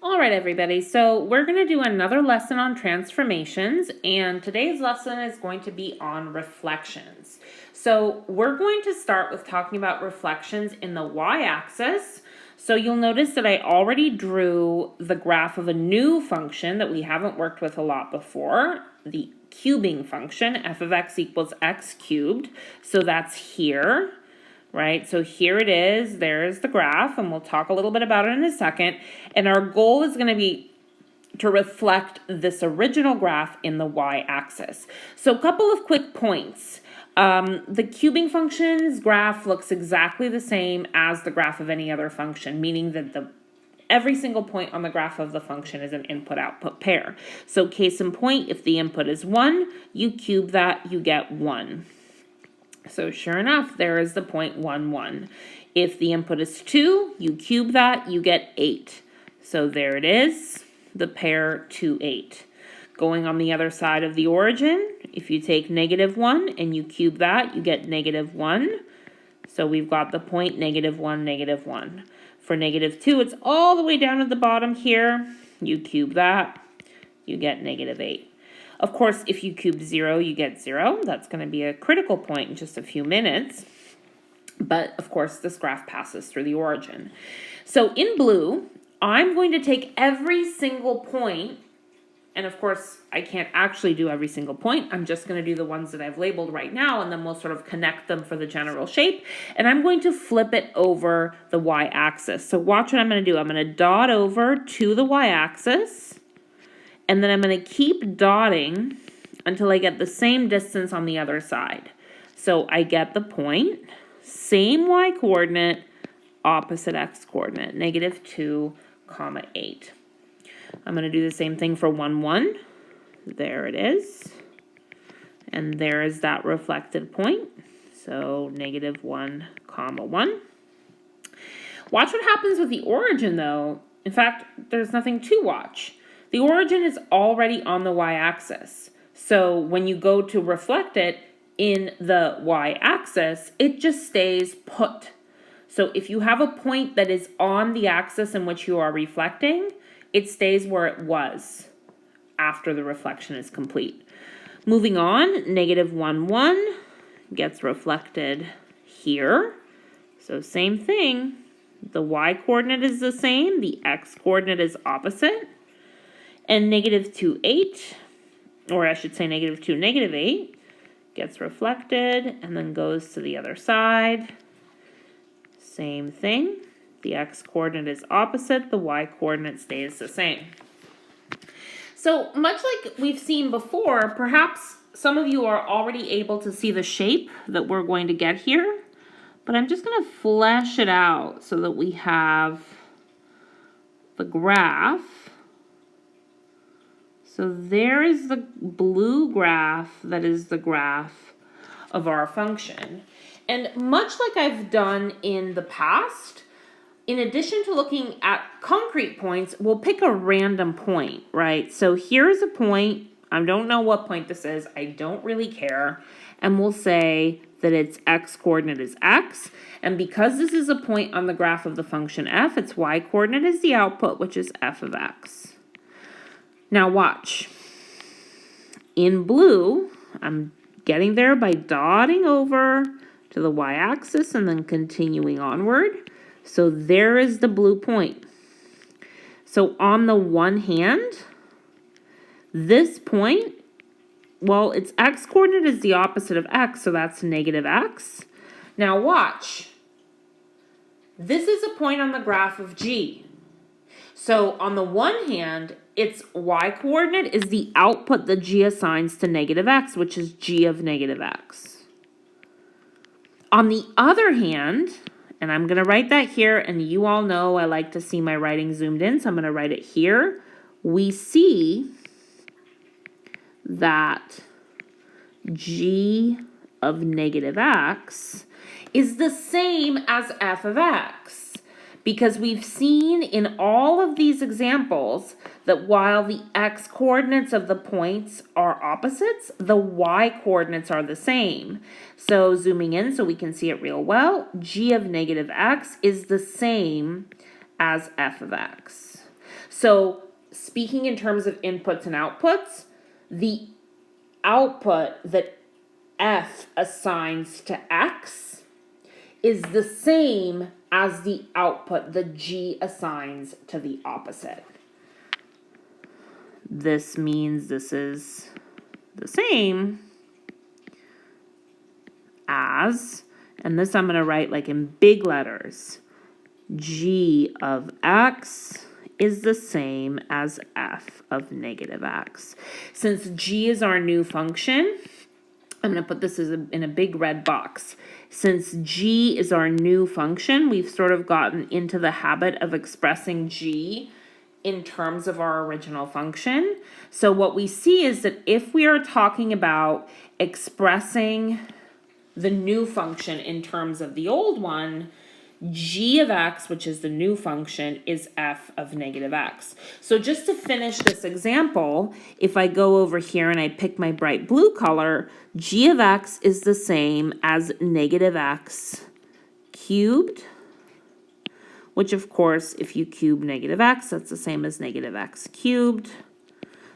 All right, everybody, so we're going to do another lesson on transformations, and today's lesson is going to be on reflections. So we're going to start with talking about reflections in the y-axis. So you'll notice that I already drew the graph of a new function that we haven't worked with a lot before, the cubing function, f of x equals x cubed. So that's here. Right, so here it is, there's the graph, and we'll talk a little bit about it in a second. And our goal is going to be to reflect this original graph in the y-axis. So a couple of quick points. The cubing function's graph looks exactly the same as the graph of any other function, meaning that every single point on the graph of the function is an input-output pair. So case in point, if the input is 1, you cube that, you get 1. So sure enough, there is the point 1, 1. If the input is 2, you cube that, you get 8. So there it is, the pair 2, 8. Going on the other side of the origin, if you take -1 and you cube that, you get -1. So we've got the point -1, -1. For -2, it's all the way down at the bottom here. You cube that, you get -8. Of course, if you cube 0, you get 0. That's going to be a critical point in just a few minutes. But, of course, this graph passes through the origin. So in blue, I'm going to take every single point, and of course, I can't actually do every single point. I'm just going to do the ones that I've labeled right now, and then we'll sort of connect them for the general shape. And I'm going to flip it over the y-axis. So watch what I'm going to do. I'm going to dot over to the y-axis. And then I'm going to keep dotting until I get the same distance on the other side. So I get the point, same y-coordinate, opposite x-coordinate, -2, 8. I'm going to do the same thing for 1, 1. There it is. And there is that reflected point. So -1, 1. Watch what happens with the origin, though. In fact, there's nothing to watch. The origin is already on the y-axis. So when you go to reflect it in the y-axis, it just stays put. So if you have a point that is on the axis in which you are reflecting, it stays where it was after the reflection is complete. Moving on, -1, 1 gets reflected here. So same thing. The y-coordinate is the same. The x-coordinate is opposite. And -2, 8, or I should say -2, -8, gets reflected and then goes to the other side. Same thing. The x-coordinate is opposite. The y-coordinate stays the same. So much like we've seen before, perhaps some of you are already able to see the shape that we're going to get here. But I'm just going to flesh it out so that we have the graph. So there is the blue graph that is the graph of our function. And much like I've done in the past, in addition to looking at concrete points, we'll pick a random point, right? So here's a point. I don't know what point this is. I don't really care. And we'll say that its x-coordinate is x. And because this is a point on the graph of the function f, its y-coordinate is the output, which is f of x. Now watch. In blue, I'm getting there by dotting over to the y-axis and then continuing onward. So there is the blue point. So on the one hand, this point, well, its x-coordinate is the opposite of x, so that's -x. Now watch. This is a point on the graph of G. So on the one hand, its y-coordinate is the output that G assigns to -x, which is G of -x. On the other hand, and I'm going to write that here, and you all know I like to see my writing zoomed in, so I'm going to write it here. We see that G of -x is the same as f of x. Because we've seen in all of these examples that while the x-coordinates of the points are opposites, the y-coordinates are the same. So zooming in so we can see it real well, G of -x is the same as f of x. So speaking in terms of inputs and outputs, the output that f assigns to x is the same as the output that g assigns to the opposite. This means this is the same as, and this I'm going to write like in big letters, g of x is the same as f of negative x. Since g is our new function, I'm going to put this in a big red box. Since g is our new function, we've sort of gotten into the habit of expressing g in terms of our original function. So what we see is that if we are talking about expressing the new function in terms of the old one, g of x, which is the new function, is f of negative x. So just to finish this example, if I go over here and I pick my bright blue color, g of x is the same as negative x cubed, which of course, if you cube negative x, that's the same as negative x cubed.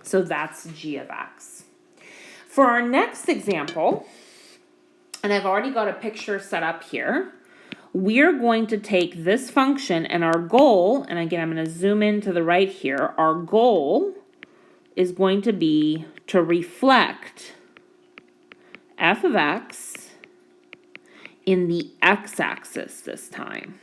So that's g of x. For our next example, and I've already got a picture set up here, we're going to take this function and our goal, and again, I'm going to zoom in to the right here, our goal is going to be to reflect f of x in the x-axis this time.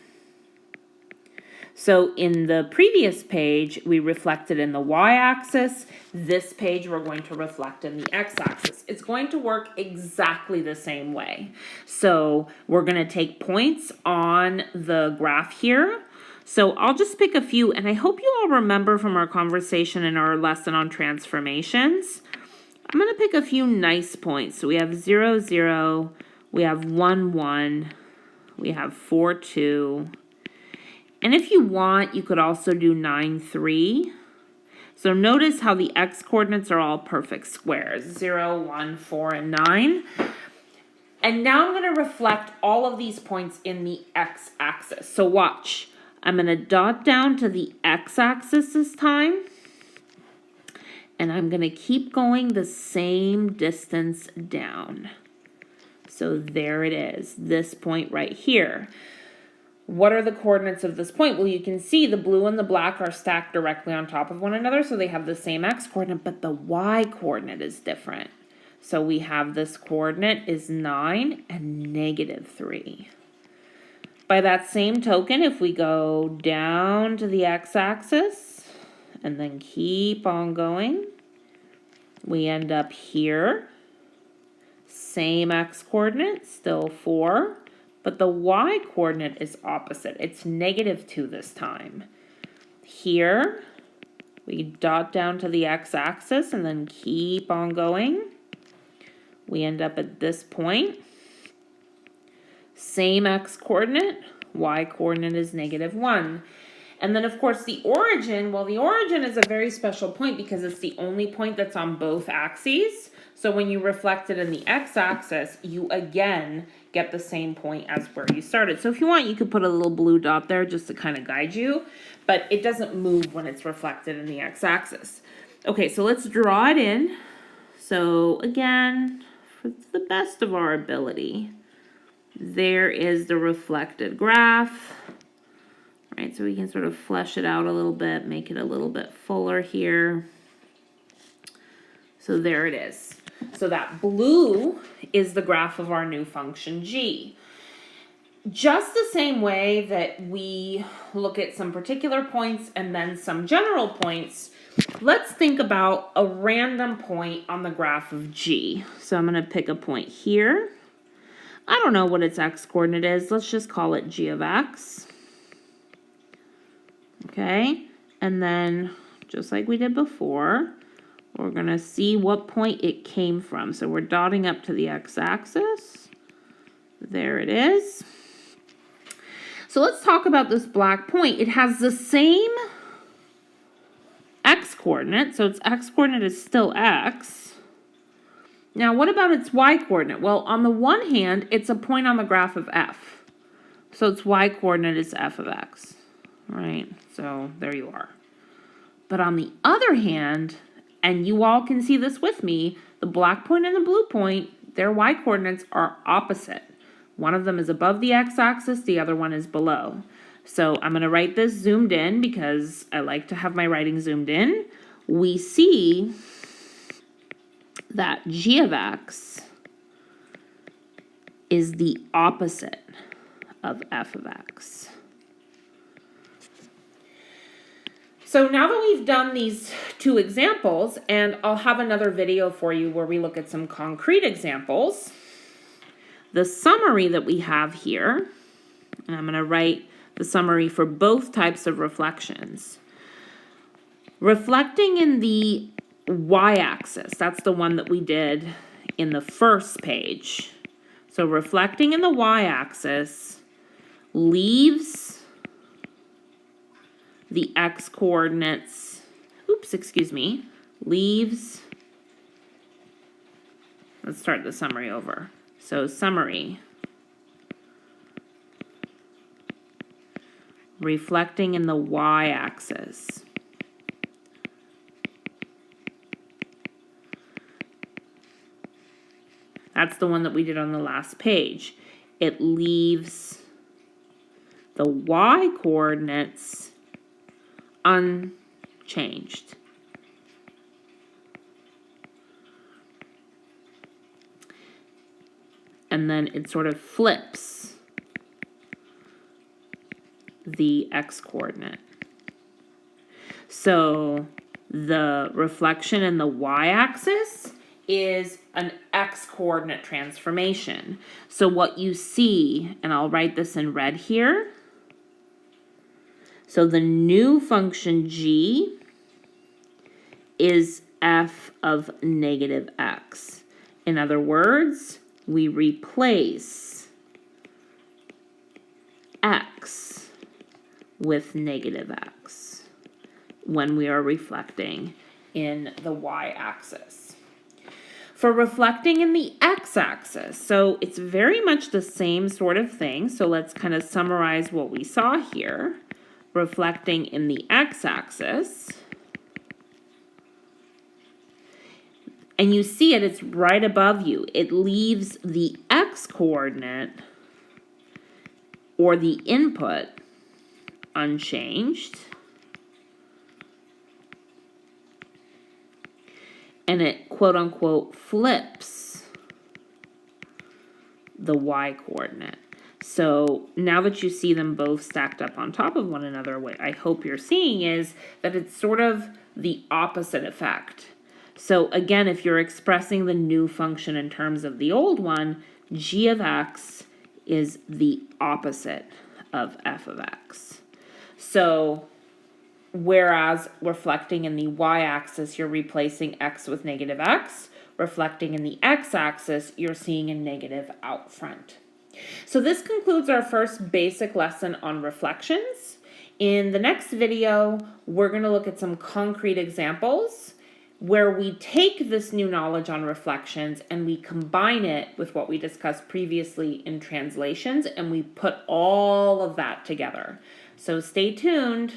So in the previous page, we reflected in the y-axis. This page, we're going to reflect in the x-axis. It's going to work exactly the same way. So we're going to take points on the graph here. So I'll just pick a few, and I hope you all remember from our conversation in our lesson on transformations. I'm going to pick a few nice points. So we have 0, 0, we have 1, 1, we have 4, 2, and if you want, you could also do 9, 3. So notice how the x coordinates are all perfect squares, 0, 1, 4, and 9. And now I'm going to reflect all of these points in the x-axis. So watch. I'm going to dot down to the x-axis this time. And I'm going to keep going the same distance down. So there it is, this point right here. What are the coordinates of this point? Well, you can see the blue and the black are stacked directly on top of one another, so they have the same x coordinate, but the y coordinate is different. So we have this coordinate is 9 and negative 3. By that same token, if we go down to the x-axis and then keep on going, we end up here. Same x coordinate, still 4. But the y coordinate is opposite. It's negative 2 this time. Here, we dot down to the x-axis and then keep on going. We end up at this point. Same x coordinate, y coordinate is negative 1. And then, of course, the origin, well, the origin is a very special point because it's the only point that's on both axes. So when you reflect it in the x-axis, you again get the same point as where you started. So if you want, you could put a little blue dot there just to kind of guide you, but it doesn't move when it's reflected in the x-axis. Okay, so let's draw it in. So again, for the best of our ability, there is the reflected graph. Right, so we can sort of flesh it out a little bit, make it a little bit fuller here. So there it is. So that blue is the graph of our new function g. Just the same way that we look at some particular points and then some general points, let's think about a random point on the graph of g. So I'm going to pick a point here. I don't know what its x coordinate is. Let's just call it g of x. Okay, and then just like we did before, we're going to see what point it came from. So we're dotting up to the x-axis. There it is. So let's talk about this black point. It has the same x-coordinate, so its x-coordinate is still x. Now, what about its y-coordinate? Well, on the one hand, it's a point on the graph of f. So its y-coordinate is f of x. Right, so there you are. But on the other hand, and you all can see this with me, the black point and the blue point, their y-coordinates are opposite. One of them is above the x-axis, the other one is below. So I'm going to write this zoomed in because I like to have my writing zoomed in. We see that g of x is the opposite of f of x. So now that we've done these two examples, and I'll have another video for you where we look at some concrete examples, the summary that we have here, and I'm going to write the summary for both types of reflections. Reflecting in the y-axis, that's the one that we did in the first page. So reflecting in the y-axis leaves the x-coordinates, leaves, let's start the summary over. So summary, reflecting in the y-axis. That's the one that we did on the last page. It leaves the y-coordinates unchanged. And then it sort of flips the x-coordinate. So the reflection in the y-axis is an x-coordinate transformation. So what you see, and I'll write this in red here, so the new function g is f of negative x. In other words, we replace x with negative x when we are reflecting in the y-axis. For reflecting in the x-axis, so it's very much the same sort of thing. So let's kind of summarize what we saw here. Reflecting in the x-axis, and you see it, it's right above you. It leaves the x-coordinate or the input unchanged, and it quote-unquote flips the y-coordinate. So now that you see them both stacked up on top of one another, what I hope you're seeing is that it's sort of the opposite effect. So again, if you're expressing the new function in terms of the old one, g of x is the opposite of f of x. So whereas reflecting in the y-axis, you're replacing x with negative x, reflecting in the x-axis, you're seeing a negative out front. So this concludes our first basic lesson on reflections. In the next video, we're going to look at some concrete examples where we take this new knowledge on reflections and we combine it with what we discussed previously in translations, and we put all of that together. So stay tuned.